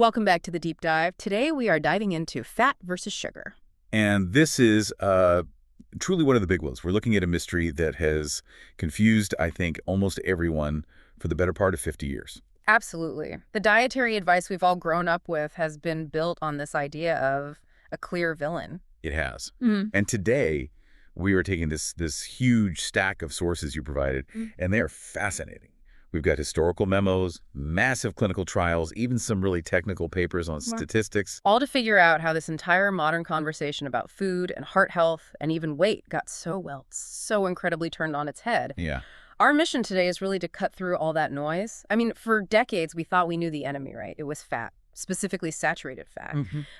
Welcome back to the deep dive. Today we are diving into fat versus sugar. And this is truly one of the big ones. We're looking at a mystery that has confused, I think, almost everyone for the better part of 50 years. Absolutely. The dietary advice we've all grown up with has been built on this idea of a clear villain. It has. Mm. And today, we are taking this huge stack of sources you provided, and they are fascinating. We've got historical memos, massive clinical trials, even some really technical papers on statistics. All to figure out how this entire modern conversation about food and heart health and even weight got so incredibly turned on its head. Yeah. Our mission today is really to cut through all that noise. I mean, for decades, we thought we knew the enemy, right? It was fat, specifically saturated fat.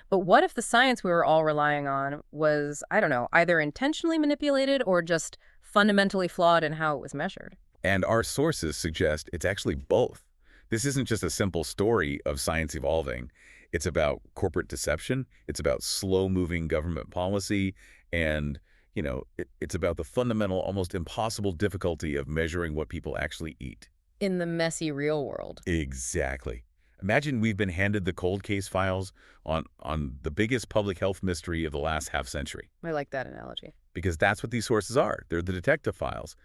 But what if the science we were all relying on was, I don't know, either intentionally manipulated or just fundamentally flawed in how it was measured? And our sources suggest it's actually both. This isn't just a simple story of science evolving. It's about corporate deception. It's about slow-moving government policy. And, it's about the fundamental, almost impossible difficulty of measuring what people actually eat. In the messy real world. Exactly. Imagine we've been handed the cold case files on the biggest public health mystery of the last half century. I like that analogy. Because that's what these sources are. They're the detective files.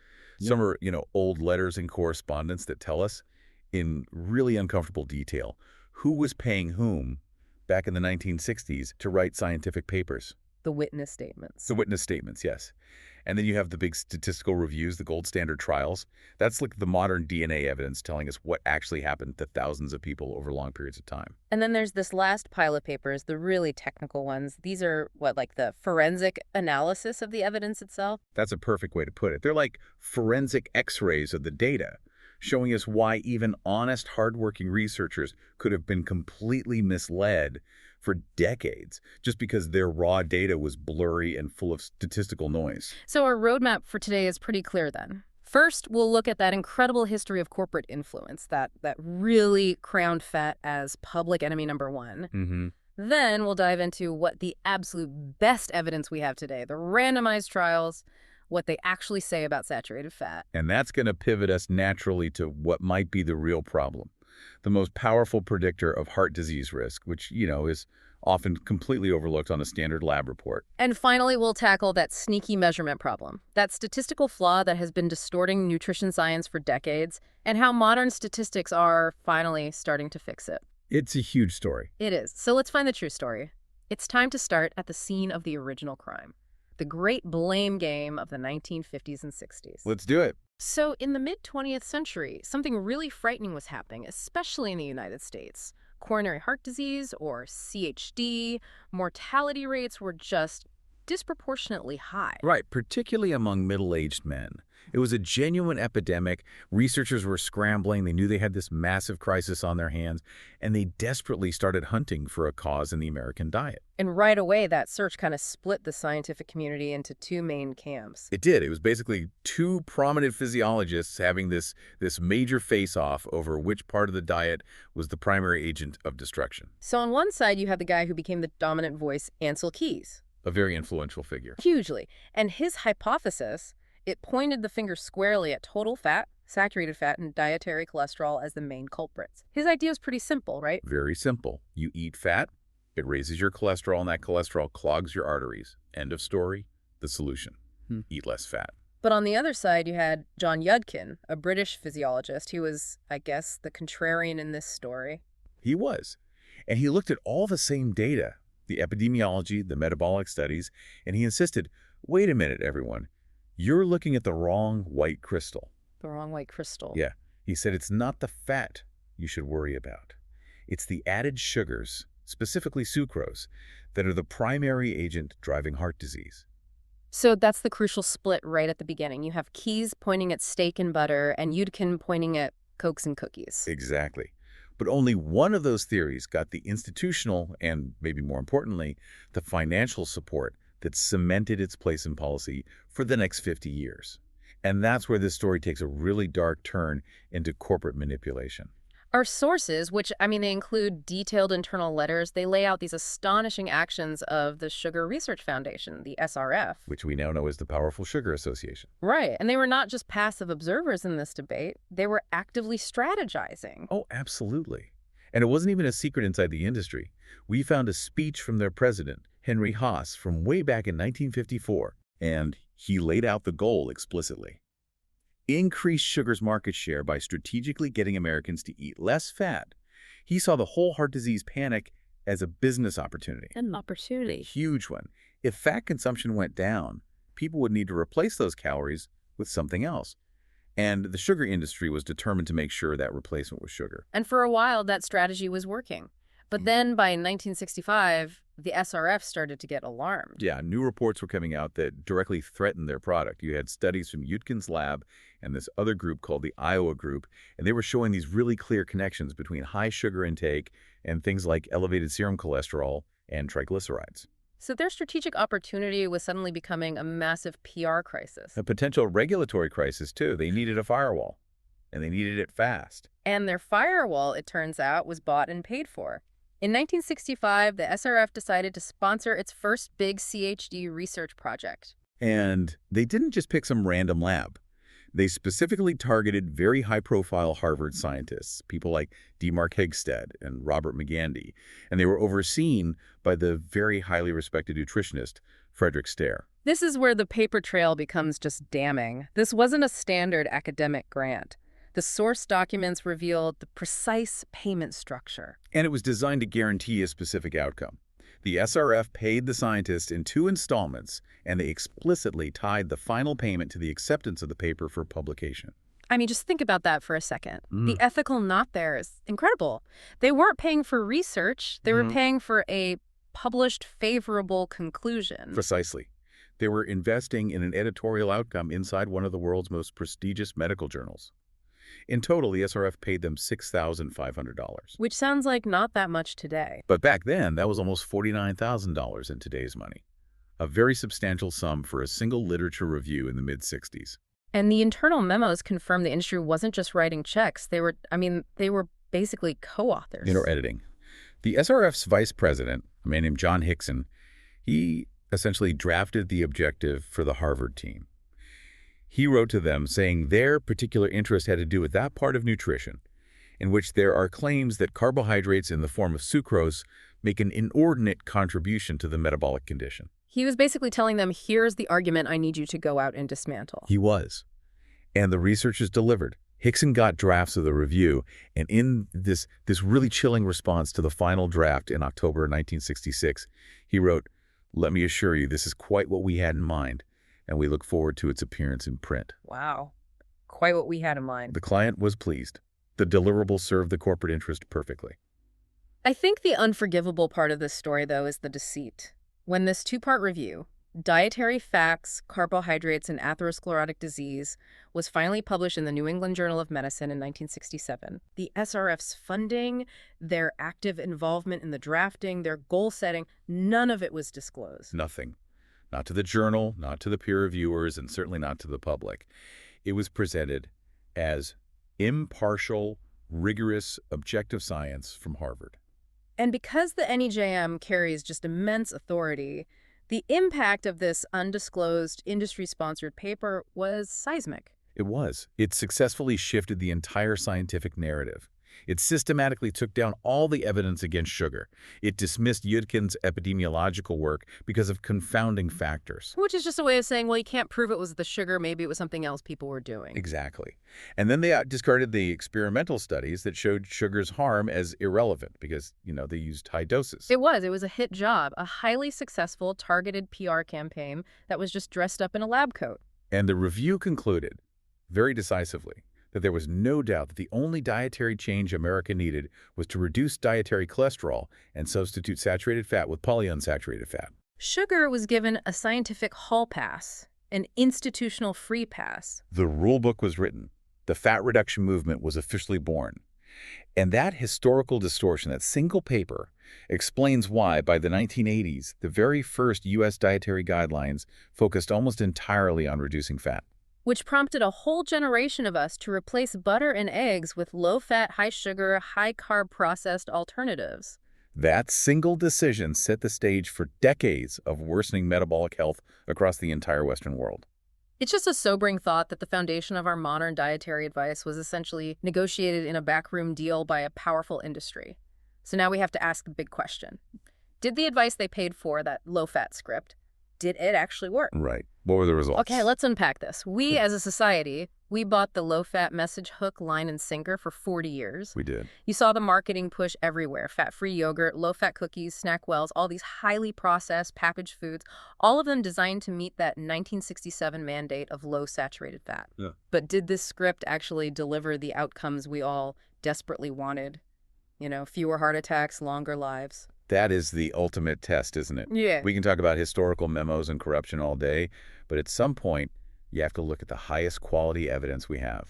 Some are, old letters and correspondence that tell us in really uncomfortable detail who was paying whom back in the 1960s to write scientific papers. The witness statements. The witness statements, yes. And then you have the big statistical reviews, the gold standard trials. That's like the modern DNA evidence telling us what actually happened to thousands of people over long periods of time. And then there's this last pile of papers, the really technical ones. These are like the forensic analysis of the evidence itself? That's a perfect way to put it. They're like forensic x-rays of the data, showing us why even honest, hardworking researchers could have been completely misled for decades just because their raw data was blurry and full of statistical noise. So our roadmap for today is pretty clear then. First, we'll look at that incredible history of corporate influence that really crowned fat as public enemy number one. Then we'll dive into what the absolute best evidence we have today, the randomized trials, what they actually say about saturated fat. And that's going to pivot us naturally to what might be the real problem. The most powerful predictor of heart disease risk, which, is often completely overlooked on a standard lab report. And finally, we'll tackle that sneaky measurement problem, that statistical flaw that has been distorting nutrition science for decades, and how modern statistics are finally starting to fix it. It's a huge story. It is. So let's find the true story. It's time to start at the scene of the original crime, the great blame game of the 1950s and 60s. Let's do it. So in the mid-20th century, something really frightening was happening, especially in the United States. Coronary heart disease, or CHD, mortality rates were just disproportionately high. Right, particularly among middle-aged men. It was a genuine epidemic. Researchers were scrambling. They knew they had this massive crisis on their hands, and they desperately started hunting for a cause in the American diet. And right away, that search kind of split the scientific community into two main camps. It did. It was basically two prominent physiologists having this major face-off over which part of the diet was the primary agent of destruction. So on one side, you have the guy who became the dominant voice, Ansel Keys. A very influential figure. Hugely. And his hypothesis, it pointed the finger squarely at total fat, saturated fat, and dietary cholesterol as the main culprits. His idea is pretty simple, right? Very simple. You eat fat, it raises your cholesterol, and that cholesterol clogs your arteries. End of story. The solution. Eat less fat. But on the other side, you had John Yudkin, a British physiologist. He was, I guess, the contrarian in this story. He was. And he looked at all the same data, the epidemiology, the metabolic studies, and he insisted, wait a minute, everyone. You're looking at the wrong white crystal. The wrong white crystal. Yeah. He said it's not the fat you should worry about. It's the added sugars, specifically sucrose, that are the primary agent driving heart disease. So that's the crucial split right at the beginning. You have Keys pointing at steak and butter and Yudkin pointing at Cokes and cookies. Exactly. But only one of those theories got the institutional and, maybe more importantly, the financial support that cemented its place in policy for the next 50 years. And that's where this story takes a really dark turn into corporate manipulation. Our sources, which, they include detailed internal letters, they lay out these astonishing actions of the Sugar Research Foundation, the SRF. Which we now know as the Powerful Sugar Association. Right. And they were not just passive observers in this debate. They were actively strategizing. Oh, absolutely. And it wasn't even a secret inside the industry. We found a speech from their president, Henry Haas, from way back in 1954, and he laid out the goal explicitly. Increase sugar's market share by strategically getting Americans to eat less fat. He saw the whole heart disease panic as a business opportunity. An opportunity. Huge one. If fat consumption went down, people would need to replace those calories with something else. And the sugar industry was determined to make sure that replacement was sugar. And for a while, that strategy was working. But then by 1965, the SRF started to get alarmed. Yeah, new reports were coming out that directly threatened their product. You had studies from Yudkin's lab and this other group called the Iowa group, and they were showing these really clear connections between high sugar intake and things like elevated serum cholesterol and triglycerides. So their strategic opportunity was suddenly becoming a massive PR crisis. A potential regulatory crisis, too. They needed a firewall, and they needed it fast. And their firewall, it turns out, was bought and paid for. In 1965, the SRF decided to sponsor its first big CHD research project. And they didn't just pick some random lab. They specifically targeted very high-profile Harvard scientists, people like D. Mark Hegstad and Robert McGandy, and they were overseen by the very highly respected nutritionist, Frederick Stair. This is where the paper trail becomes just damning. This wasn't a standard academic grant. The source documents revealed the precise payment structure. And it was designed to guarantee a specific outcome. The SRF paid the scientists in 2 installments, and they explicitly tied the final payment to the acceptance of the paper for publication. I mean, just think about that for a second. The ethical knot there is incredible. They weren't paying for research. They were paying for a published favorable conclusion. Precisely. They were investing in an editorial outcome inside one of the world's most prestigious medical journals. In total, the SRF paid them $6,500. Which sounds like not that much today. But back then, that was almost $49,000 in today's money. A very substantial sum for a single literature review in the mid-60s. And the internal memos confirmed the industry wasn't just writing checks. They were basically co-authors. Editing. The SRF's vice president, a man named John Hickson, he essentially drafted the objective for the Harvard team. He wrote to them saying their particular interest had to do with that part of nutrition in which there are claims that carbohydrates in the form of sucrose make an inordinate contribution to the metabolic condition. He was basically telling them, here's the argument I need you to go out and dismantle. He was. And the researchers delivered. Hickson got drafts of the review, and in this really chilling response to the final draft in October 1966, he wrote, "Let me assure you, this is quite what we had in mind, and we look forward to its appearance in print." Wow. Quite what we had in mind. The client was pleased. The deliverable served the corporate interest perfectly. I think the unforgivable part of this story, though, is the deceit. When this 2-part review, Dietary Facts, Carbohydrates, and Atherosclerotic Disease, was finally published in the New England Journal of Medicine in 1967, the SRF's funding, their active involvement in the drafting, their goal setting, none of it was disclosed. Nothing. Not to the journal, not to the peer reviewers, and certainly not to the public. It was presented as impartial, rigorous, objective science from Harvard. And because the NEJM carries just immense authority, the impact of this undisclosed, industry-sponsored paper was seismic. It was. It successfully shifted the entire scientific narrative. It systematically took down all the evidence against sugar. It dismissed Yudkin's epidemiological work because of confounding factors. Which is just a way of saying, well, you can't prove it was the sugar. Maybe it was something else people were doing. Exactly. And then they discarded the experimental studies that showed sugar's harm as irrelevant because, they used high doses. It was a hit job, a highly successful targeted PR campaign that was just dressed up in a lab coat. And the review concluded, very decisively, that there was no doubt that the only dietary change America needed was to reduce dietary cholesterol and substitute saturated fat with polyunsaturated fat. Sugar was given a scientific hall pass, an institutional free pass. The rule book was written. The fat reduction movement was officially born. And that historical distortion, that single paper, explains why, by the 1980s, the very first U.S. dietary guidelines focused almost entirely on reducing fat. Which prompted a whole generation of us to replace butter and eggs with low-fat, high-sugar, high-carb processed alternatives. That single decision set the stage for decades of worsening metabolic health across the entire Western world. It's just a sobering thought that the foundation of our modern dietary advice was essentially negotiated in a backroom deal by a powerful industry. So now we have to ask the big question. Did the advice they paid for, that low-fat script, did it actually work? Right. What were the results? Okay, let's unpack this. We, as a society, we bought the low-fat message hook, line, and sinker for 40 years. We did. You saw the marketing push everywhere. Fat-free yogurt, low-fat cookies, snack wells, all these highly processed packaged foods, all of them designed to meet that 1967 mandate of low saturated fat. Yeah. But did this script actually deliver the outcomes we all desperately wanted? You know, fewer heart attacks, longer lives. That is the ultimate test, isn't it? Yeah. We can talk about historical memos and corruption all day, but at some point, you have to look at the highest quality evidence we have,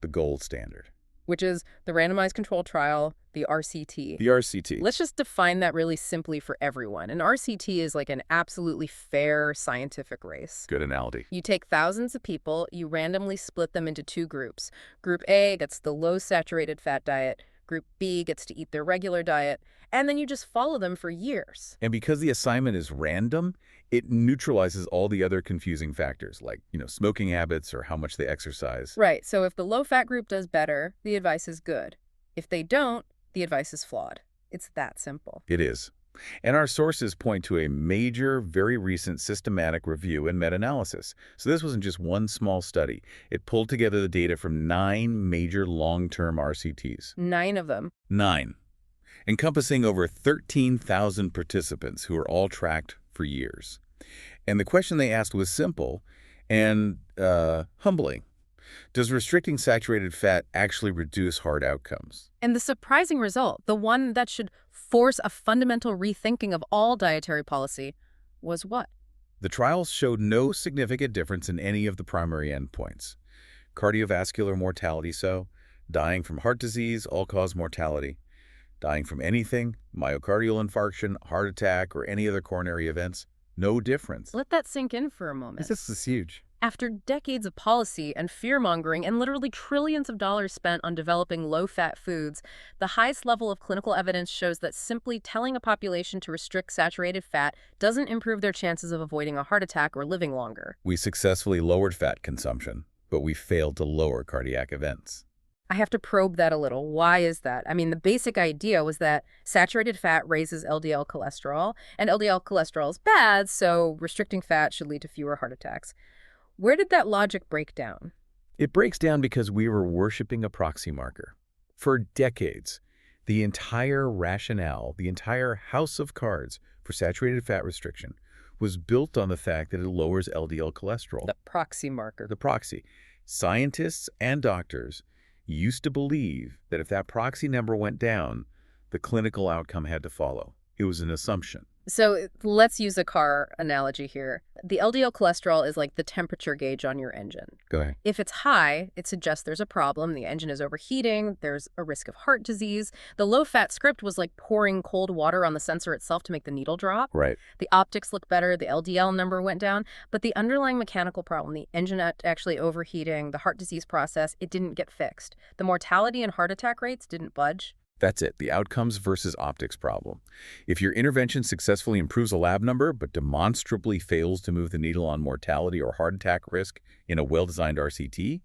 the gold standard. Which is the randomized controlled trial, the RCT. The RCT. Let's just define that really simply for everyone. An RCT is like an absolutely fair scientific race. Good analogy. You take thousands of people, you randomly split them into two groups. Group A gets the low saturated fat diet. Group B gets to eat their regular diet, and then you just follow them for years. And because the assignment is random, it neutralizes all the other confusing factors like, smoking habits or how much they exercise. Right, so if the low-fat group does better, the advice is good. If they don't, the advice is flawed. It's that simple. It is. And our sources point to a major, very recent systematic review and meta-analysis. So this wasn't just one small study. It pulled together the data from 9 major long-term RCTs. 9 of them. 9. Encompassing over 13,000 participants who were all tracked for years. And the question they asked was simple and humbling. Does restricting saturated fat actually reduce heart outcomes? And the surprising result, the one that should force a fundamental rethinking of all dietary policy, was what? The trials showed no significant difference in any of the primary endpoints. Cardiovascular mortality, dying from heart disease, all-cause mortality, dying from anything, myocardial infarction, heart attack, or any other coronary events, no difference. Let that sink in for a moment. This is huge. After decades of policy and fear-mongering and literally trillions of dollars spent on developing low-fat foods, the highest level of clinical evidence shows that simply telling a population to restrict saturated fat doesn't improve their chances of avoiding a heart attack or living longer. We successfully lowered fat consumption, but we failed to lower cardiac events. I have to probe that a little. Why is that? I mean, the basic idea was that saturated fat raises LDL cholesterol, and LDL cholesterol is bad, so restricting fat should lead to fewer heart attacks. Where did that logic break down? It breaks down because we were worshiping a proxy marker. For decades, the entire rationale, the entire house of cards for saturated fat restriction was built on the fact that it lowers LDL cholesterol. The proxy marker. The proxy. Scientists and doctors used to believe that if that proxy number went down, the clinical outcome had to follow. It was an assumption. So let's use a car analogy here. The LDL cholesterol is like the temperature gauge on your engine. Go ahead. If it's high, it suggests there's a problem. The engine is overheating. There's a risk of heart disease. The low-fat script was like pouring cold water on the sensor itself to make the needle drop. Right. The optics look better. The LDL number went down. But the underlying mechanical problem, the engine actually overheating, the heart disease process, it didn't get fixed. The mortality and heart attack rates didn't budge. That's it, the outcomes versus optics problem. If your intervention successfully improves a lab number but demonstrably fails to move the needle on mortality or heart attack risk in a well-designed RCT,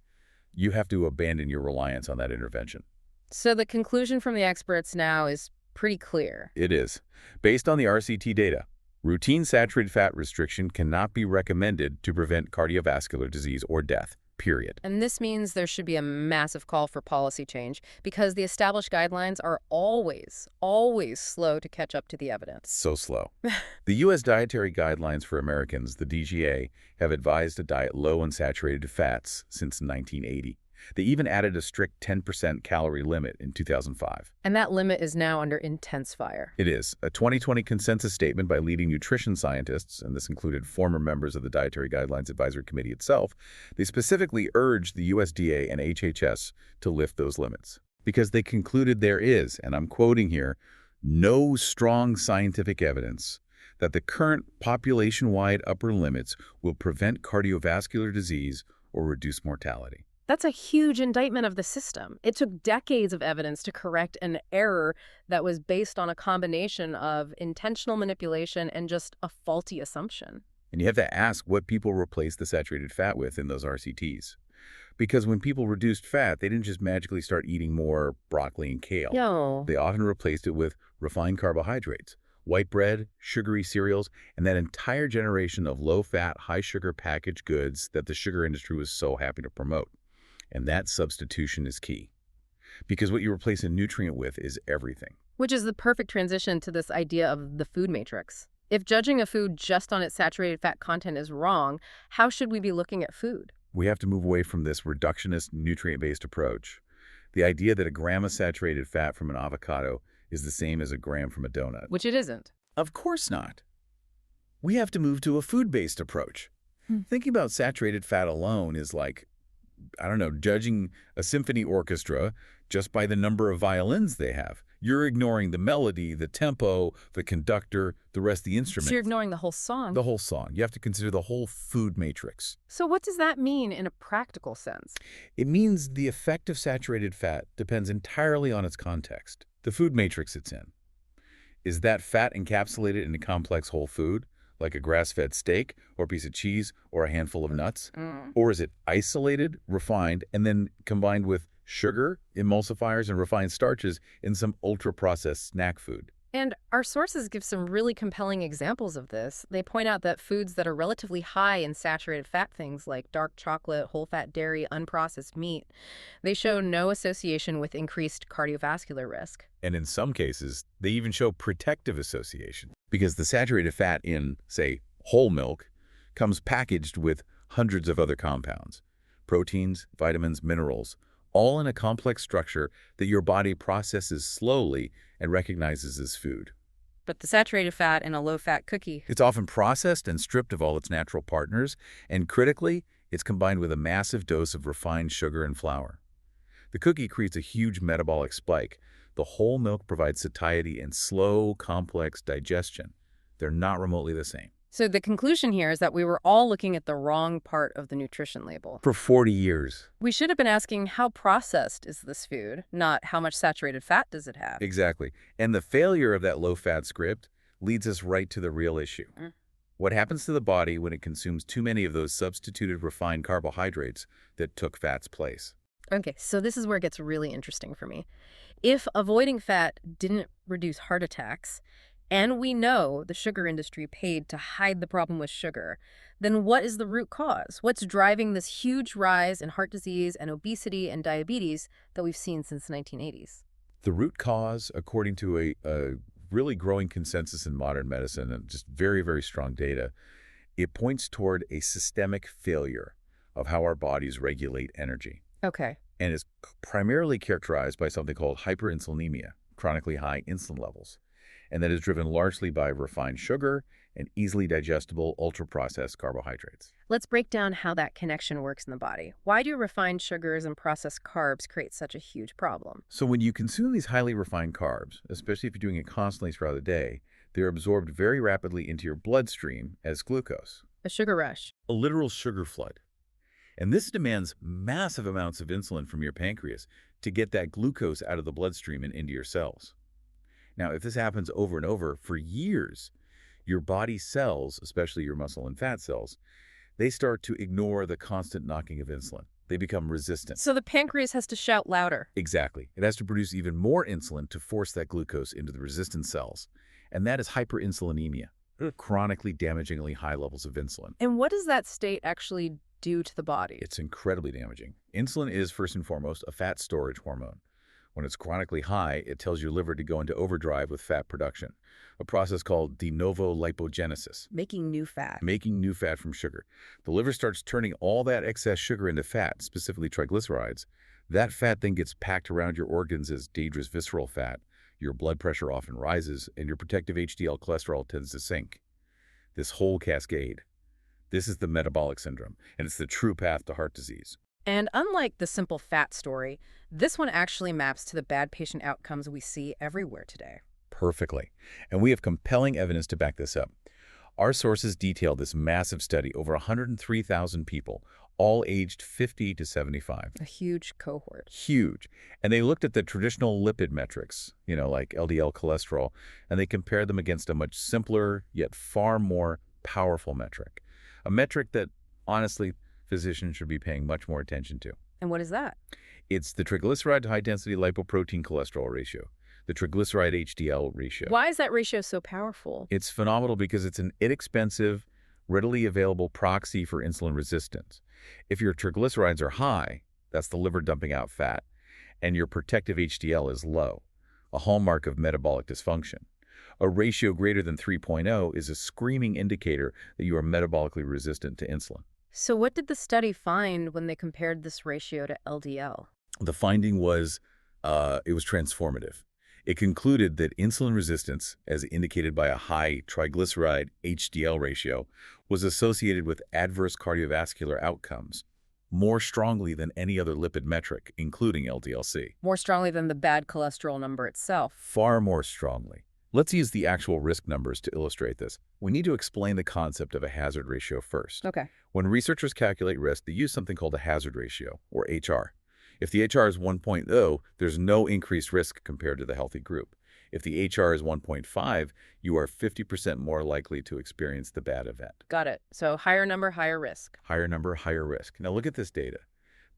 you have to abandon your reliance on that intervention. So the conclusion from the experts now is pretty clear. It is. Based on the RCT data, routine saturated fat restriction cannot be recommended to prevent cardiovascular disease or death. Period. And this means there should be a massive call for policy change because the established guidelines are always slow to catch up to the evidence. So slow. The U.S. Dietary Guidelines for Americans, the DGA, have advised a diet low in saturated fats since 1980. They even added a strict 10% calorie limit in 2005. And that limit is now under intense fire. It is. A 2020 consensus statement by leading nutrition scientists, and this included former members of the Dietary Guidelines Advisory Committee itself, they specifically urged the USDA and HHS to lift those limits because they concluded there is, and I'm quoting here, no strong scientific evidence that the current population-wide upper limits will prevent cardiovascular disease or reduce mortality. That's a huge indictment of the system. It took decades of evidence to correct an error that was based on a combination of intentional manipulation and just a faulty assumption. And you have to ask what people replace the saturated fat with in those RCTs. Because when people reduced fat, they didn't just magically start eating more broccoli and kale. Yo. They often replaced it with refined carbohydrates, white bread, sugary cereals, and that entire generation of low-fat, high-sugar packaged goods that the sugar industry was so happy to promote. And that substitution is key. Because what you replace a nutrient with is everything. Which is the perfect transition to this idea of the food matrix. If judging a food just on its saturated fat content is wrong, how should we be looking at food? We have to move away from this reductionist, nutrient-based approach. The idea that a gram of saturated fat from an avocado is the same as a gram from a donut. Which it isn't. Of course not. We have to move to a food-based approach. Thinking about saturated fat alone is like, I don't know, judging a symphony orchestra just by the number of violins they have. You're ignoring the melody, the tempo, the conductor, the rest of the instrument. So you're ignoring the whole song? The whole song. You have to consider the whole food matrix. So what does that mean in a practical sense? It means the effect of saturated fat depends entirely on its context, the food matrix it's in. Is that fat encapsulated in a complex whole food, like a grass-fed steak or a piece of cheese or a handful of nuts? Or is it isolated, refined, and then combined with sugar, emulsifiers, and refined starches in some ultra-processed snack food? And our sources give some really compelling examples of this. They point out that foods that are relatively high in saturated fat, things like dark chocolate, whole-fat dairy, unprocessed meat, they show no association with increased cardiovascular risk. And in some cases, they even show protective association, because the saturated fat in, say, whole milk comes packaged with hundreds of other compounds, proteins, vitamins, minerals, all in a complex structure that your body processes slowly and recognizes as food. But the saturated fat in a low-fat cookie, It's often processed and stripped of all its natural partners, and critically, it's combined with a massive dose of refined sugar and flour. The cookie creates a huge metabolic spike. The whole milk provides satiety and slow, complex digestion. They're not remotely the same. So the conclusion here is that we were all looking at the wrong part of the nutrition label. For 40 years. We should have been asking, how processed is this food, not how much saturated fat does it have? Exactly. And the failure of that low-fat script leads us right to the real issue. What happens to the body when it consumes too many of those substituted refined carbohydrates that took fat's place? Okay, so this is where it gets really interesting for me. If avoiding fat didn't reduce heart attacks, and we know the sugar industry paid to hide the problem with sugar, then what is the root cause? What's driving this huge rise in heart disease and obesity and diabetes that we've seen since the 1980s? The root cause, according to a really growing consensus in modern medicine and just very, very strong data, it points toward a systemic failure of how our bodies regulate energy. Okay. And is primarily characterized by something called hyperinsulinemia, chronically high insulin levels. And that is driven largely by refined sugar and easily digestible ultra-processed carbohydrates. Let's break down how that connection works in the body. Why do refined sugars and processed carbs create such a huge problem? So when you consume these highly refined carbs, especially if you're doing it constantly throughout the day, they're absorbed very rapidly into your bloodstream as glucose. A sugar rush. A literal sugar flood. And this demands massive amounts of insulin from your pancreas to get that glucose out of the bloodstream and into your cells. Now, if this happens over and over for years, your body cells, especially your muscle and fat cells, they start to ignore the constant knocking of insulin. They become resistant. So the pancreas has to shout louder. Exactly. It has to produce even more insulin to force that glucose into the resistant cells. And that is hyperinsulinemia, chronically damagingly high levels of insulin. And what does that state actually do to the body? It's incredibly damaging. Insulin is, first and foremost, a fat storage hormone. When it's chronically high, it tells your liver to go into overdrive with fat production, a process called de novo lipogenesis. Making new fat. Making new fat from sugar. The liver starts turning all that excess sugar into fat, specifically triglycerides. That fat then gets packed around your organs as dangerous visceral fat. Your blood pressure often rises, and your protective HDL cholesterol tends to sink. This whole cascade. This is the metabolic syndrome, and it's the true path to heart disease. And unlike the simple fat story, this one actually maps to the bad patient outcomes we see everywhere today. Perfectly. And we have compelling evidence to back this up. Our sources detail this massive study over 103,000 people, all aged 50 to 75. A huge cohort. Huge. And they looked at the traditional lipid metrics, like LDL cholesterol, and they compared them against a much simpler, yet far more powerful metric. A metric that, honestly, physicians should be paying much more attention to. And what is that? It's the triglyceride to high-density lipoprotein cholesterol ratio, the triglyceride-HDL ratio. Why is that ratio so powerful? It's phenomenal because it's an inexpensive, readily available proxy for insulin resistance. If your triglycerides are high, that's the liver dumping out fat, and your protective HDL is low, a hallmark of metabolic dysfunction. A ratio greater than 3.0 is a screaming indicator that you are metabolically resistant to insulin. So what did the study find when they compared this ratio to LDL? The finding was it was transformative. It concluded that insulin resistance, as indicated by a high triglyceride-HDL ratio, was associated with adverse cardiovascular outcomes more strongly than any other lipid metric, including LDL-C. More strongly than the bad cholesterol number itself. Far more strongly. Let's use the actual risk numbers to illustrate this. We need to explain the concept of a hazard ratio first. Okay. When researchers calculate risk, they use something called a hazard ratio, or HR. If the HR is 1.0, there's no increased risk compared to the healthy group. If the HR is 1.5, you are 50% more likely to experience the bad event. Got it. So higher number, higher risk. Higher number, higher risk. Now look at this data.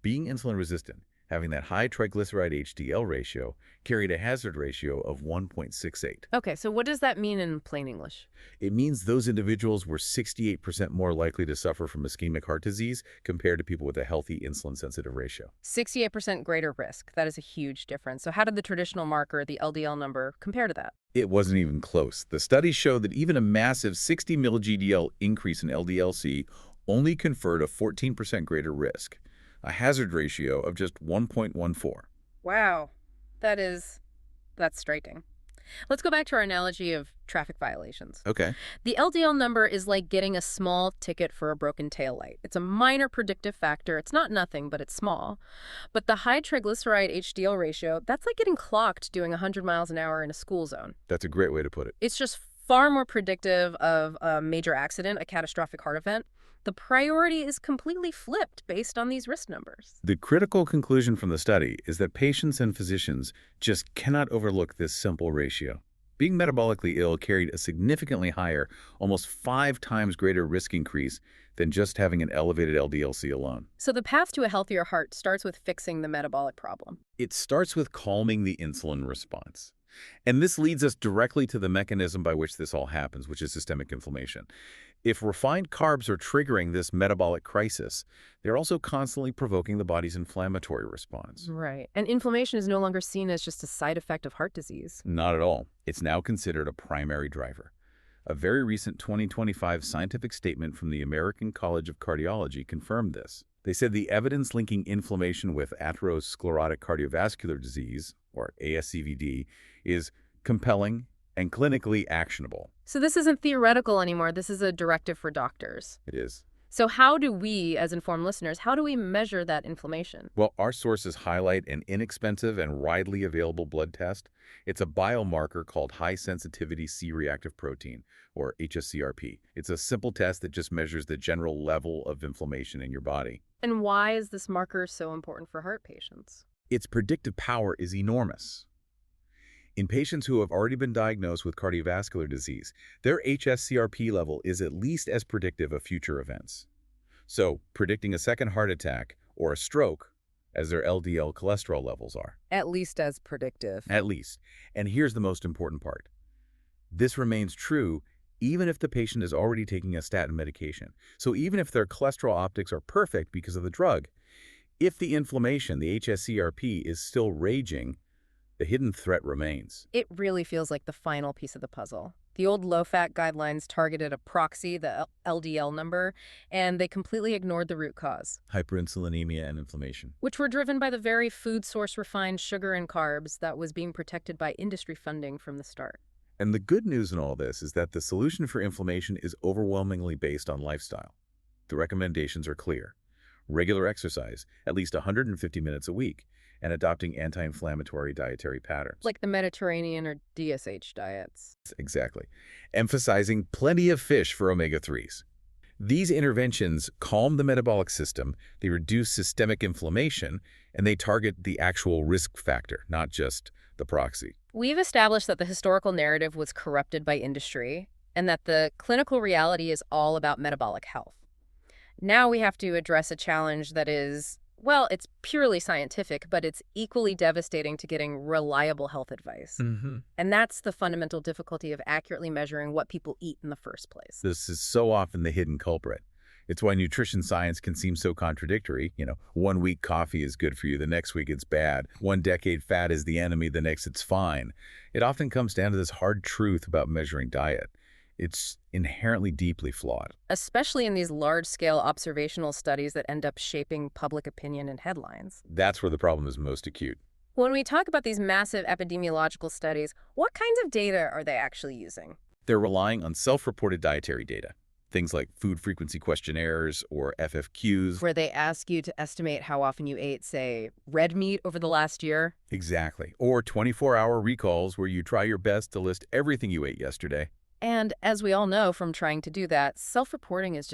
Being insulin resistant, having that high triglyceride-HDL ratio, carried a hazard ratio of 1.68. Okay, so what does that mean in plain English? It means those individuals were 68% more likely to suffer from ischemic heart disease compared to people with a healthy insulin-sensitive ratio. 68% greater risk. That is a huge difference. So how did the traditional marker, the LDL number, compare to that? It wasn't even close. The study showed that even a massive 60 mg/dL increase in LDL-C only conferred a 14% greater risk, a hazard ratio of just 1.14. Wow. That's striking. Let's go back to our analogy of traffic violations. Okay. The LDL number is like getting a small ticket for a broken taillight. It's a minor predictive factor. It's not nothing, but it's small. But the high triglyceride HDL ratio, that's like getting clocked doing 100 miles an hour in a school zone. That's a great way to put it. It's just far more predictive of a major accident, a catastrophic heart event. The priority is completely flipped based on these risk numbers. The critical conclusion from the study is that patients and physicians just cannot overlook this simple ratio. Being metabolically ill carried a significantly higher, almost 5 times greater risk increase than just having an elevated LDL-C alone. So the path to a healthier heart starts with fixing the metabolic problem. It starts with calming the insulin response. And this leads us directly to the mechanism by which this all happens, which is systemic inflammation. If refined carbs are triggering this metabolic crisis, they're also constantly provoking the body's inflammatory response. Right. And inflammation is no longer seen as just a side effect of heart disease. Not at all. It's now considered a primary driver. A very recent 2025 scientific statement from the American College of Cardiology confirmed this. They said the evidence linking inflammation with atherosclerotic cardiovascular disease, or ASCVD, is compelling and clinically actionable. So this isn't theoretical anymore. This is a directive for doctors. It is. So how do we, as informed listeners, how do we measure that inflammation? Well, our sources highlight an inexpensive and widely available blood test. It's a biomarker called high-sensitivity C-reactive protein, or hsCRP. It's a simple test that just measures the general level of inflammation in your body. And why is this marker so important for heart patients? Its predictive power is enormous. In patients who have already been diagnosed with cardiovascular disease, their hsCRP level is at least as predictive of future events. So, predicting a second heart attack or a stroke as their LDL cholesterol levels are. At least as predictive. At least. And here's the most important part. This remains true even if the patient is already taking a statin medication. So even if their cholesterol optics are perfect because of the drug, if the inflammation, the hsCRP, is still raging, the hidden threat remains. It really feels like the final piece of the puzzle. The old low-fat guidelines targeted a proxy, the LDL number, and they completely ignored the root cause. Hyperinsulinemia and inflammation. Which were driven by the very food source refined sugar and carbs that was being protected by industry funding from the start. And the good news in all this is that the solution for inflammation is overwhelmingly based on lifestyle. The recommendations are clear. Regular exercise, at least 150 minutes a week, and adopting anti-inflammatory dietary patterns. Like the Mediterranean or DSH diets. Exactly. Emphasizing plenty of fish for omega-3s. These interventions calm the metabolic system, they reduce systemic inflammation, and they target the actual risk factor, not just the proxy. We've established that the historical narrative was corrupted by industry and that the clinical reality is all about metabolic health. Now we have to address a challenge that is Well, it's purely scientific, but it's equally devastating to getting reliable health advice. Hmm. And that's the fundamental difficulty of accurately measuring what people eat in the first place. This is so often the hidden culprit. It's why nutrition science can seem so contradictory. One week coffee is good for you, the next week it's bad. One decade fat is the enemy, the next it's fine. It often comes down to this hard truth about measuring diet. It's inherently deeply flawed. Especially in these large-scale observational studies that end up shaping public opinion and headlines. That's where the problem is most acute. When we talk about these massive epidemiological studies, what kinds of data are they actually using? They're relying on self-reported dietary data, things like food frequency questionnaires or FFQs. Where they ask you to estimate how often you ate, say, red meat over the last year? Exactly. Or 24-hour recalls where you try your best to list everything you ate yesterday. And as we all know from trying to do that, self-reporting is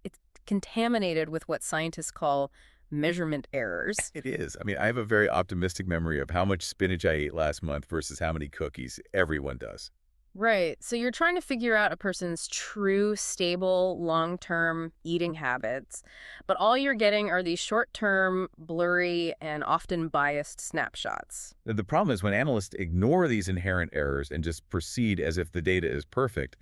it's contaminated with what scientists call measurement errors. It is. I have a very optimistic memory of how much spinach I ate last month versus how many cookies. Everyone does. Right. So you're trying to figure out a person's true, stable, long-term eating habits, but all you're getting are these short-term, blurry, and often biased snapshots. The problem is when analysts ignore these inherent errors and just proceed as if the data is perfect,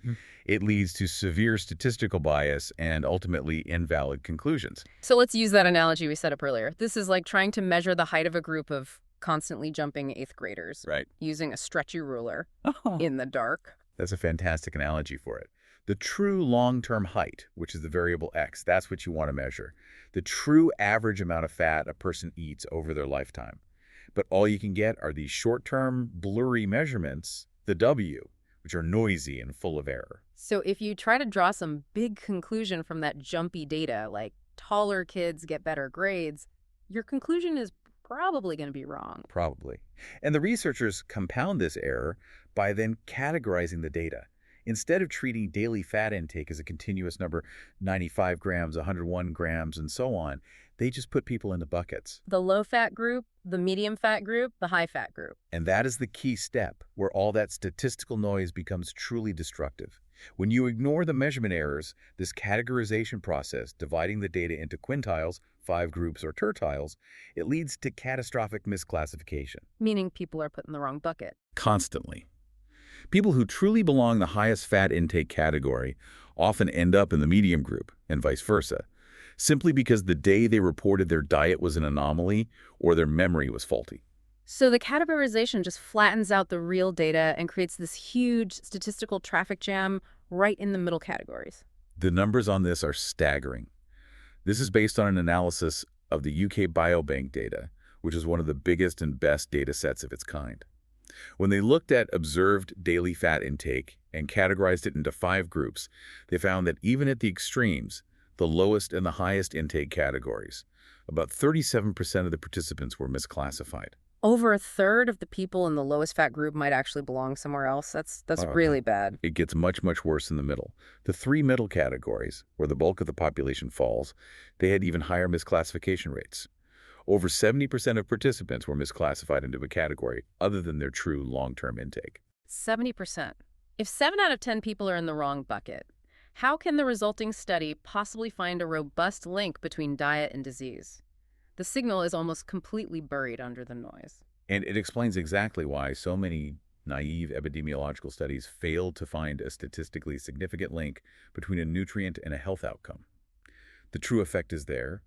it leads to severe statistical bias and ultimately invalid conclusions. So let's use that analogy we set up earlier. This is like trying to measure the height of a group of constantly jumping eighth graders Right. using a stretchy ruler Oh. in the dark. That's a fantastic analogy for it. The true long-term height, which is the variable x, that's what you want to measure. The true average amount of fat a person eats over their lifetime. But all you can get are these short-term, blurry measurements, the W, which are noisy and full of error. So if you try to draw some big conclusion from that jumpy data, like taller kids get better grades, your conclusion is probably going to be wrong. Probably. And the researchers compound this error by then categorizing the data. Instead of treating daily fat intake as a continuous number, 95 grams, 101 grams, and so on, they just put people into buckets. The low-fat group, the medium-fat group, the high-fat group. And that is the key step where all that statistical noise becomes truly destructive. When you ignore the measurement errors, this categorization process, dividing the data into quintiles, 5 groups, or tertiles, it leads to catastrophic misclassification. Meaning people are put in the wrong bucket. Constantly. People who truly belong in the highest fat intake category often end up in the medium group, and vice versa, simply because the day they reported their diet was an anomaly or their memory was faulty. So the categorization just flattens out the real data and creates this huge statistical traffic jam right in the middle categories. The numbers on this are staggering. This is based on an analysis of the UK Biobank data, which is one of the biggest and best data sets of its kind. When they looked at observed daily fat intake and categorized it into 5 groups, they found that even at the extremes, the lowest and the highest intake categories, about 37% of the participants were misclassified. Over a third of the people in the lowest fat group might actually belong somewhere else. That's really bad. It gets much, much worse in the middle. The 3 middle categories, where the bulk of the population falls, they had even higher misclassification rates. Over 70% of participants were misclassified into a category other than their true long-term intake. 70%. If 7 out of 10 people are in the wrong bucket, how can the resulting study possibly find a robust link between diet and disease? The signal is almost completely buried under the noise. And it explains exactly why so many naive epidemiological studies failed to find a statistically significant link between a nutrient and a health outcome. The true effect is there,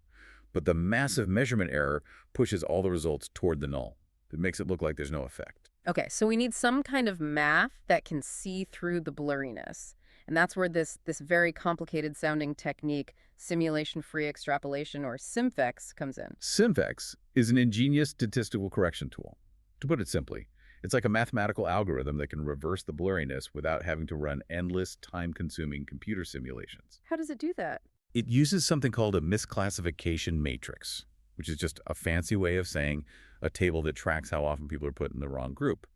but the massive measurement error pushes all the results toward the null. It makes it look like there's no effect. Okay, so we need some kind of math that can see through the blurriness. And that's where this very complicated sounding technique, simulation-free extrapolation, or SIMFEX, comes in. SIMFEX is an ingenious statistical correction tool. To put it simply, it's like a mathematical algorithm that can reverse the blurriness without having to run endless, time-consuming computer simulations. How does it do that? It uses something called a misclassification matrix, which is just a fancy way of saying a table that tracks how often people are put in the wrong group.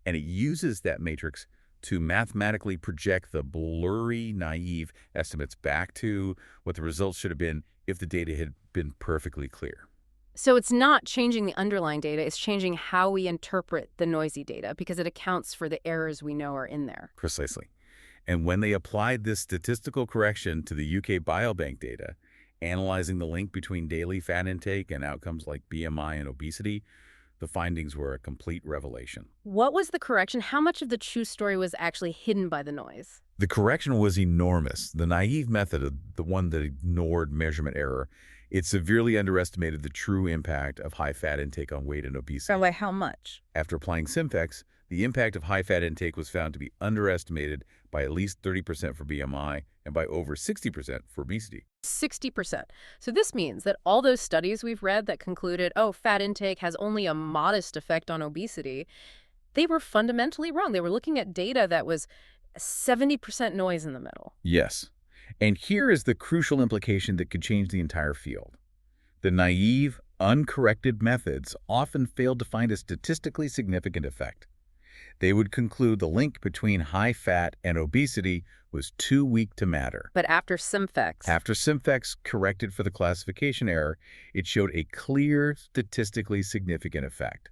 And it uses that matrix to mathematically project the blurry, naive estimates back to what the results should have been if the data had been perfectly clear. So it's not changing the underlying data, it's changing how we interpret the noisy data because it accounts for the errors we know are in there. Precisely. And when they applied this statistical correction to the UK Biobank data Analyzing the link between daily fat intake and outcomes like BMI and obesity, the findings were a complete revelation. What was the correction? How much of the true story was actually hidden by the noise? The correction was enormous. The naive method, the one that ignored measurement error, it severely underestimated the true impact of high-fat intake on weight and obesity. By how much? After applying SIMFEX, the impact of high-fat intake was found to be underestimated by at least 30% for BMI and by over 60% for obesity. 60%. So this means that all those studies we've read that concluded, oh, fat intake has only a modest effect on obesity, they were fundamentally wrong. They were looking at data that was 70% noise in the middle. Yes. And here is the crucial implication that could change the entire field. The naive, uncorrected methods often failed to find a statistically significant effect. They would conclude the link between high fat and obesity was too weak to matter. But after SIMFEX corrected for the classification error, it showed a clear, statistically significant effect.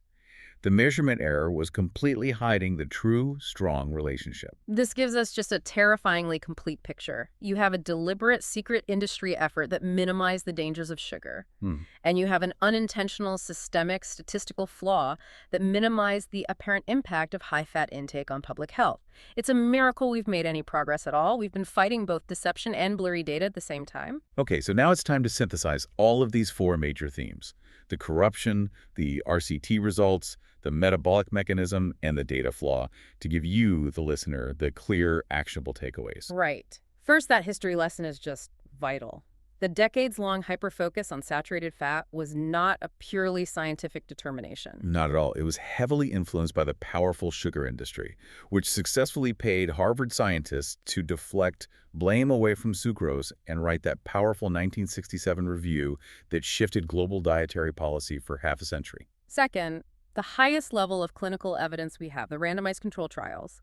The measurement error was completely hiding the true, strong relationship. This gives us just a terrifyingly complete picture. You have a deliberate, secret industry effort that minimized the dangers of sugar. And you have an unintentional, systemic, statistical flaw that minimized the apparent impact of high-fat intake on public health. It's a miracle we've made any progress at all. We've been fighting both deception and blurry data at the same time. Okay, so now it's time to synthesize all of these four major themes: the corruption, the RCT results, the metabolic mechanism, and the data flaw, to give you, the listener, the clear, actionable takeaways. Right. First, that history lesson is just vital. The decades-long hyperfocus on saturated fat was not a purely scientific determination. Not at all. It was heavily influenced by the powerful sugar industry, which successfully paid Harvard scientists to deflect blame away from sucrose and write that powerful 1967 review that shifted global dietary policy for half a century. Second, the highest level of clinical evidence we have, the randomized control trials,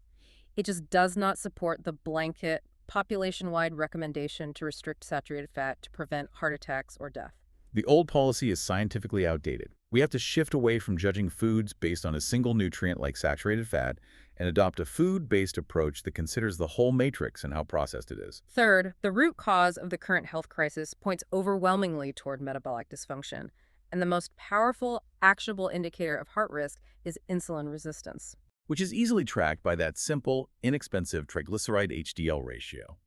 it just does not support the blanket population-wide recommendation to restrict saturated fat to prevent heart attacks or death. The old policy is scientifically outdated. We have to shift away from judging foods based on a single nutrient like saturated fat and adopt a food-based approach that considers the whole matrix and how processed it is. Third, the root cause of the current health crisis points overwhelmingly toward metabolic dysfunction. And the most powerful, actionable indicator of heart risk is insulin resistance, which is easily tracked by that simple, inexpensive triglyceride-HDL ratio.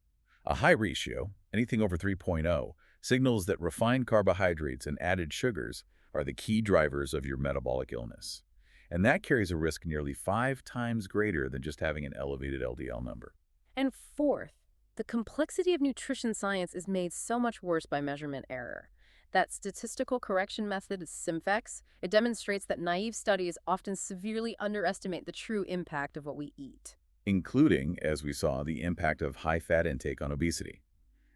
A high ratio, anything over 3.0, signals that refined carbohydrates and added sugars are the key drivers of your metabolic illness. And that carries a risk nearly 5 times greater than just having an elevated LDL number. And fourth, the complexity of nutrition science is made so much worse by measurement error. That statistical correction method is SIMFEX. It demonstrates that naive studies often severely underestimate the true impact of what we eat, including, as we saw, the impact of high-fat intake on obesity.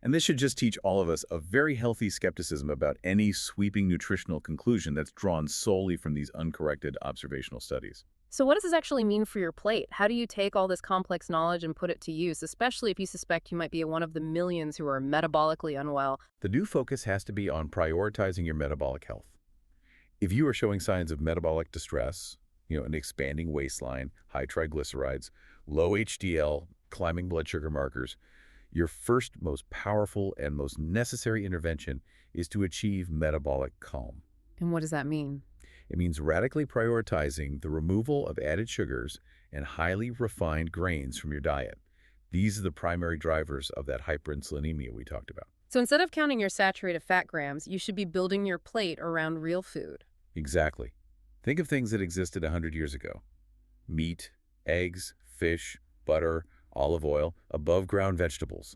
And this should just teach all of us a very healthy skepticism about any sweeping nutritional conclusion that's drawn solely from these uncorrected observational studies. So what does this actually mean for your plate? How do you take all this complex knowledge and put it to use, especially if you suspect you might be one of the millions who are metabolically unwell? The new focus has to be on prioritizing your metabolic health. If you are showing signs of metabolic distress, an expanding waistline, high triglycerides, low HDL, climbing blood sugar markers, your first, most powerful, and most necessary intervention is to achieve metabolic calm. And what does that mean? It means radically prioritizing the removal of added sugars and highly refined grains from your diet. These are the primary drivers of that hyperinsulinemia we talked about. So instead of counting your saturated fat grams, you should be building your plate around real food. Exactly. Think of things that existed 100 years ago. Meat, eggs, fish, butter, olive oil, above-ground vegetables.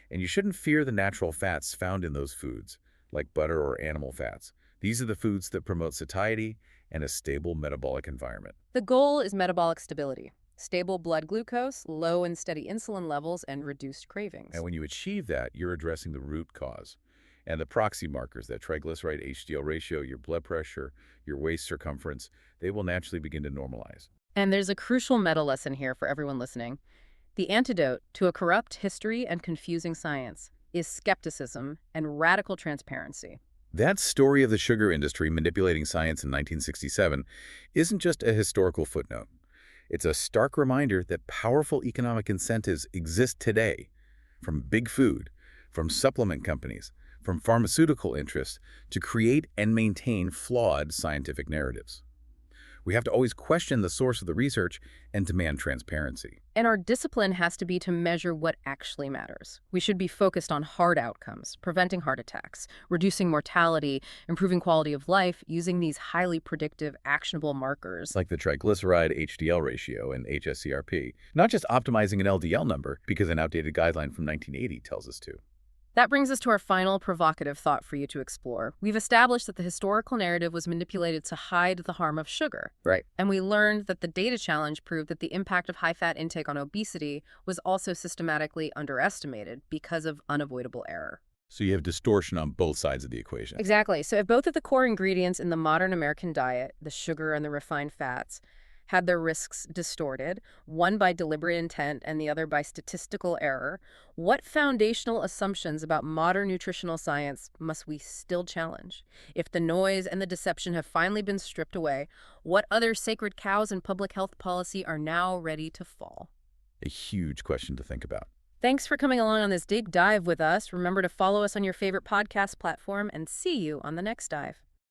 And you shouldn't fear the natural fats found in those foods, like butter or animal fats. These are the foods that promote satiety and a stable metabolic environment. The goal is metabolic stability, stable blood glucose, low and steady insulin levels, and reduced cravings. And when you achieve that, you're addressing the root cause. And the proxy markers, that triglyceride-HDL ratio, your blood pressure, your waist circumference, they will naturally begin to normalize. And there's a crucial meta lesson here for everyone listening. The antidote to a corrupt history and confusing science is skepticism and radical transparency. That story of the sugar industry manipulating science in 1967 isn't just a historical footnote. It's a stark reminder that powerful economic incentives exist today, from big food, from supplement companies, from pharmaceutical interests to create and maintain flawed scientific narratives. We have to always question the source of the research and demand transparency. And our discipline has to be to measure what actually matters. We should be focused on hard outcomes, preventing heart attacks, reducing mortality, improving quality of life, using these highly predictive, actionable markers. Like the triglyceride-HDL ratio and HSCRP, not just optimizing an LDL number because an outdated guideline from 1980 tells us to. That brings us to our final provocative thought for you to explore. We've established that the historical narrative was manipulated to hide the harm of sugar. Right. And we learned that the data challenge proved that the impact of high-fat intake on obesity was also systematically underestimated because of unavoidable error. So you have distortion on both sides of the equation. Exactly. So if both of the core ingredients in the modern American diet, the sugar and the refined fats, had their risks distorted, one by deliberate intent and the other by statistical error, what foundational assumptions about modern nutritional science must we still challenge? If the noise and the deception have finally been stripped away, what other sacred cows in public health policy are now ready to fall? A huge question to think about. Thanks for coming along on this deep dive with us. Remember to follow us on your favorite podcast platform and see you on the next dive.